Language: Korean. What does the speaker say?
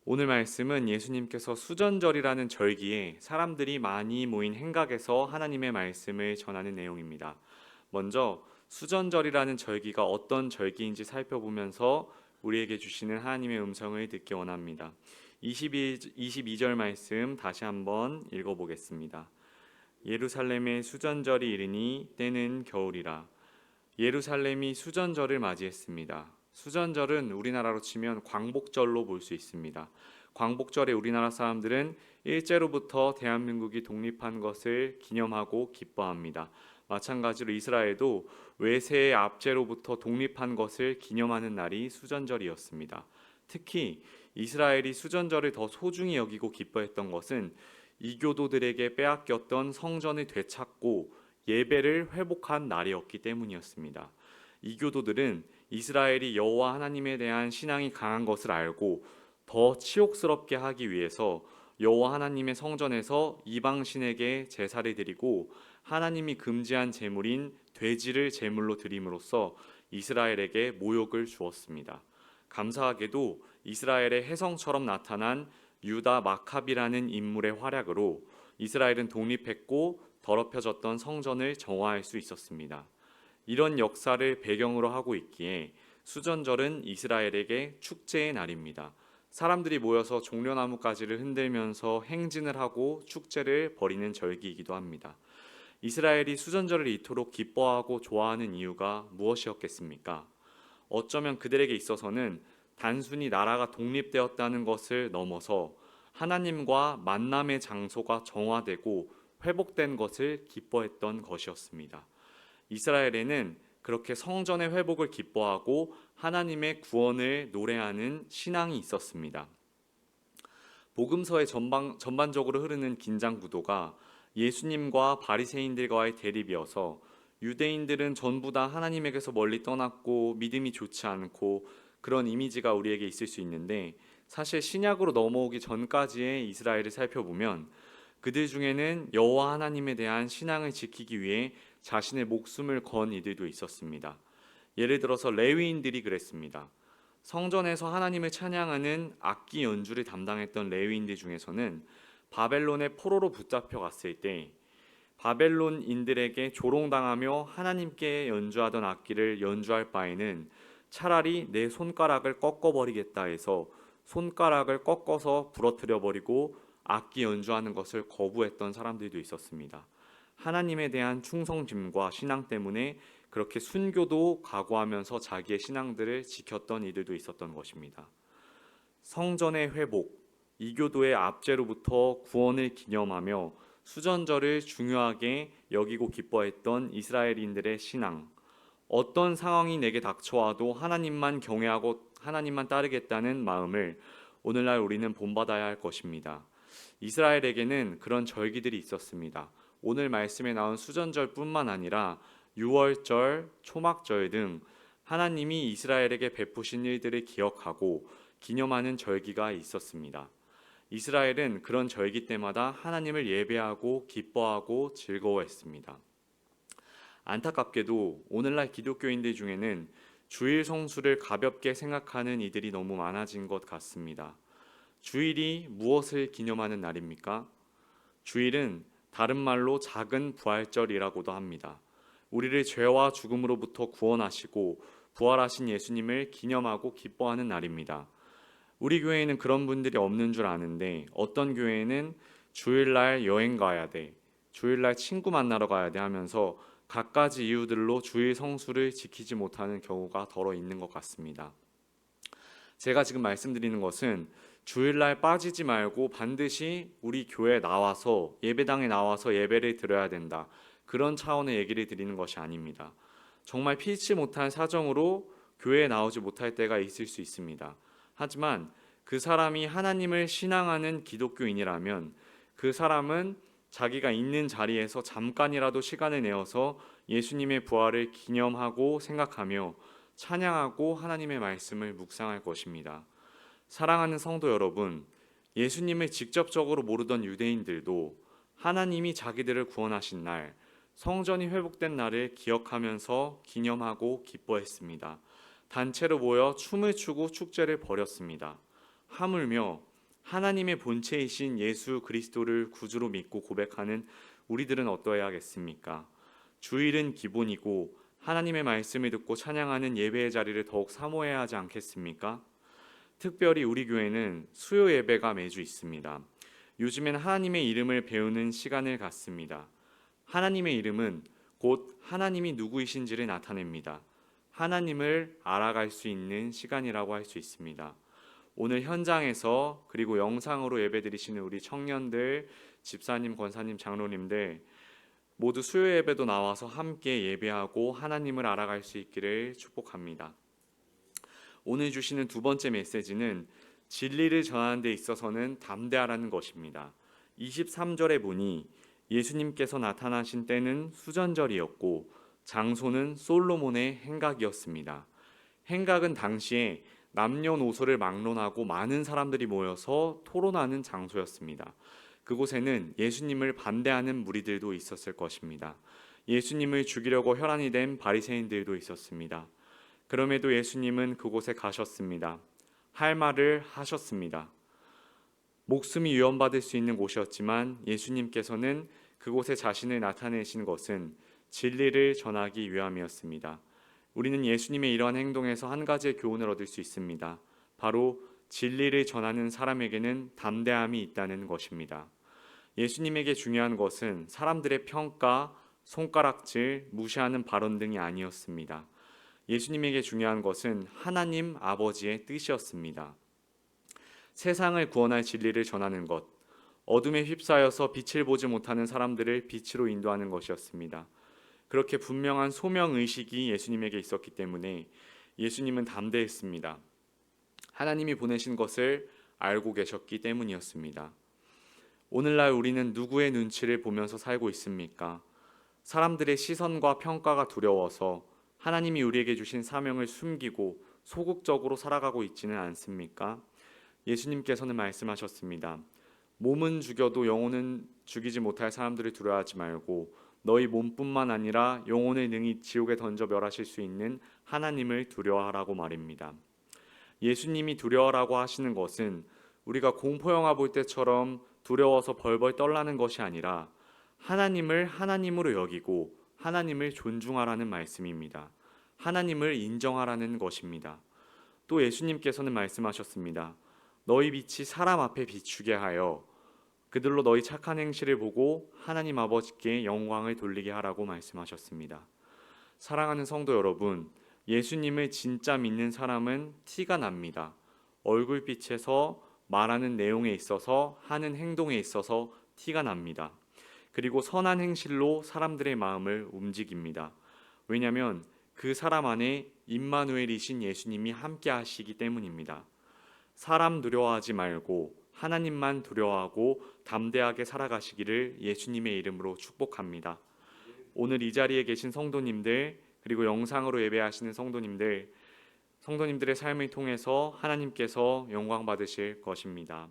오늘 말씀은 예수님께서 수전절이라는 절기에 사람들이 많이 모인 행각에서 하나님의 말씀을 전하는 내용입니다. 먼저 수전절이라는 절기가 어떤 절기인지 살펴보면서 우리에게 주시는 하나님의 음성을 듣기 원합니다. 22절 말씀 다시 한번 읽어보겠습니다. 예루살렘의 수전절이 이르니 때는 겨울이라. 예루살렘이 수전절을 맞이했습니다. 수전절은 우리나라로 치면 광복절로 볼 수 있습니다. 광복절에 우리나라 사람들은 일제로부터 대한민국이 독립한 것을 기념하고 기뻐합니다. 마찬가지로 이스라엘도 외세의 압제로부터 독립한 것을 기념하는 날이 수전절이었습니다. 특히 이스라엘이 수전절을 더 소중히 여기고 기뻐했던 것은 이교도들에게 빼앗겼던 성전을 되찾고 예배를 회복한 날이었기 때문이었습니다. 이교도들은 이스라엘이 여호와 하나님에 대한 신앙이 강한 것을 알고 더 치욕스럽게 하기 위해서 여호와 하나님의 성전에서 이방신에게 제사를 드리고 하나님이 금지한 제물인 돼지를 제물로 드림으로써 이스라엘에게 모욕을 주었습니다. 감사하게도 이스라엘의 혜성처럼 나타난 유다 마카비라는 인물의 활약으로 이스라엘은 독립했고 더럽혀졌던 성전을 정화할 수 있었습니다. 이런 역사를 배경으로 하고 있기에 수전절은 이스라엘에게 축제의 날입니다. 사람들이 모여서 종려나무 가지를 흔들면서 행진을 하고 축제를 벌이는 절기이기도 합니다. 이스라엘이 수전절을 이토록 기뻐하고 좋아하는 이유가 무엇이었겠습니까? 어쩌면 그들에게 있어서는 단순히 나라가 독립되었다는 것을 넘어서 하나님과 만남의 장소가 정화되고 회복된 것을 기뻐했던 것이었습니다. 이스라엘에는 그렇게 성전의 회복을 기뻐하고 하나님의 구원을 노래하는 신앙이 있었습니다. 복음서의 전반적으로 흐르는 긴장 구도가 예수님과 바리새인들과의 대립이어서 유대인들은 전부 다 하나님에게서 멀리 떠났고 믿음이 좋지 않고 그런 이미지가 우리에게 있을 수 있는데, 사실 신약으로 넘어오기 전까지의 이스라엘을 살펴보면 그들 중에는 여호와 하나님에 대한 신앙을 지키기 위해 자신의 목숨을 건 이들도 있었습니다. 예를 들어서 레위인들이 그랬습니다. 성전에서 하나님을 찬양하는 악기 연주를 담당했던 레위인들 중에서는 바벨론의 포로로 붙잡혀 갔을 때 바벨론인들에게 조롱당하며 하나님께 연주하던 악기를 연주할 바에는 차라리 내 손가락을 꺾어버리겠다 해서 손가락을 꺾어서 부러뜨려 버리고 악기 연주하는 것을 거부했던 사람들도 있었습니다. 하나님에 대한 충성심과 신앙 때문에 그렇게 순교도 각오하면서 자기의 신앙들을 지켰던 이들도 있었던 것입니다. 성전의 회복, 이교도의 압제로부터 구원을 기념하며 수전절을 중요하게 여기고 기뻐했던 이스라엘인들의 신앙, 어떤 상황이 내게 닥쳐와도 하나님만 경외하고 하나님만 따르겠다는 마음을 오늘날 우리는 본받아야 할 것입니다. 이스라엘에게는 그런 절기들이 있었습니다. 오늘 말씀에 나온 수전절뿐만 아니라 유월절, 초막절 등 하나님이 이스라엘에게 베푸신 일들을 기억하고 기념하는 절기가 있었습니다. 이스라엘은 그런 절기 때마다 하나님을 예배하고 기뻐하고 즐거워했습니다. 안타깝게도 오늘날 기독교인들 중에는 주일 성수를 가볍게 생각하는 이들이 너무 많아진 것 같습니다. 주일이 무엇을 기념하는 날입니까? 주일은 다른 말로 작은 부활절이라고도 합니다. 우리를 죄와 죽음으로부터 구원하시고 부활하신 예수님을 기념하고 기뻐하는 날입니다. 우리 교회에는 그런 분들이 없는 줄 아는데, 어떤 교회에는 주일날 여행 가야 돼, 주일날 친구 만나러 가야 돼 하면서 갖가지 이유들로 주일 성수를 지키지 못하는 경우가 더러 있는 것 같습니다. 제가 지금 말씀드리는 것은 주일날 빠지지 말고 반드시 우리 교회에 나와서 예배당에 나와서 예배를 드려야 된다, 그런 차원의 얘기를 드리는 것이 아닙니다. 정말 피치 못한 사정으로 교회에 나오지 못할 때가 있을 수 있습니다. 하지만 그 사람이 하나님을 신앙하는 기독교인이라면 그 사람은 자기가 있는 자리에서 잠깐이라도 시간을 내어서 예수님의 부활을 기념하고 생각하며 찬양하고 하나님의 말씀을 묵상할 것입니다. 사랑하는 성도 여러분, 예수님을 직접적으로 모르던 유대인들도 하나님이 자기들을 구원하신 날, 성전이 회복된 날을 기억하면서 기념하고 기뻐했습니다. 단체로 모여 춤을 추고 축제를 벌였습니다. 하물며 하나님의 본체이신 예수 그리스도를 구주로 믿고 고백하는 우리들은 어떠해야겠습니까? 주일은 기본이고 하나님의 말씀을 듣고 찬양하는 예배의 자리를 더욱 사모해야 하지 않겠습니까? 특별히 우리 교회는 수요 예배가 매주 있습니다. 요즘엔 하나님의 이름을 배우는 시간을 갖습니다. 하나님의 이름은 곧 하나님이 누구이신지를 나타냅니다. 하나님을 알아갈 수 있는 시간이라고 할 수 있습니다. 오늘 현장에서 그리고 영상으로 예배드리시는 우리 청년들, 집사님, 권사님, 장로님들 모두 수요 예배도 나와서 함께 예배하고 하나님을 알아갈 수 있기를 축복합니다. 오늘 주시는 두 번째 메시지는 진리를 전하는 데 있어서는 담대하라는 것입니다. 23절에 보니 예수님께서 나타나신 때는 수전절이었고 장소는 솔로몬의 행각이었습니다. 행각은 당시에 남녀노소를 막론하고 많은 사람들이 모여서 토론하는 장소였습니다. 그곳에는 예수님을 반대하는 무리들도 있었을 것입니다. 예수님을 죽이려고 혈안이 된 바리새인들도 있었습니다. 그럼에도 예수님은 그곳에 가셨습니다. 할 말을 하셨습니다. 목숨이 위험받을 수 있는 곳이었지만 예수님께서는 그곳에 자신을 나타내신 것은 진리를 전하기 위함이었습니다. 우리는 예수님의 이러한 행동에서 한 가지의 교훈을 얻을 수 있습니다. 바로 진리를 전하는 사람에게는 담대함이 있다는 것입니다. 예수님에게 중요한 것은 사람들의 평가, 손가락질, 무시하는 발언 등이 아니었습니다. 예수님에게 중요한 것은 하나님 아버지의 뜻이었습니다. 세상을 구원할 진리를 전하는 것, 어둠에 휩싸여서 빛을 보지 못하는 사람들을 빛으로 인도하는 것이었습니다. 그렇게 분명한 소명의식이 예수님에게 있었기 때문에 예수님은 담대했습니다. 하나님이 보내신 것을 알고 계셨기 때문이었습니다. 오늘날 우리는 누구의 눈치를 보면서 살고 있습니까? 사람들의 시선과 평가가 두려워서 하나님이 우리에게 주신 사명을 숨기고 소극적으로 살아가고 있지는 않습니까? 예수님께서는 말씀하셨습니다. 몸은 죽여도 영혼은 죽이지 못할 사람들을 두려워하지 말고 너희 몸뿐만 아니라 영혼을 능히 지옥에 던져 멸하실 수 있는 하나님을 두려워하라고 말입니다. 예수님이 두려워라고 하시는 것은 우리가 공포영화 볼 때처럼 두려워서 벌벌 떨라는 것이 아니라 하나님을 하나님으로 여기고 하나님을 존중하라는 말씀입니다. 하나님을 인정하라는 것입니다. 또 예수님께서는 말씀하셨습니다. 너희 빛이 사람 앞에 비추게 하여 그들로 너희 착한 행실을 보고 하나님 아버지께 영광을 돌리게 하라고 말씀하셨습니다. 사랑하는 성도 여러분, 예수님을 진짜 믿는 사람은 티가 납니다. 얼굴빛에서 말하는 내용에 있어서 하는 행동에 있어서 티가 납니다. 그리고 선한 행실로 사람들의 마음을 움직입니다. 왜냐하면 그 사람 안에 임마누엘이신 예수님이 함께 하시기 때문입니다. 사람 두려워하지 말고 하나님만 두려워하고 담대하게 살아가시기를 예수님의 이름으로 축복합니다. 오늘 이 자리에 계신 성도님들 그리고 영상으로 예배하시는 성도님들의 삶을 통해서 하나님께서 영광 받으실 것입니다.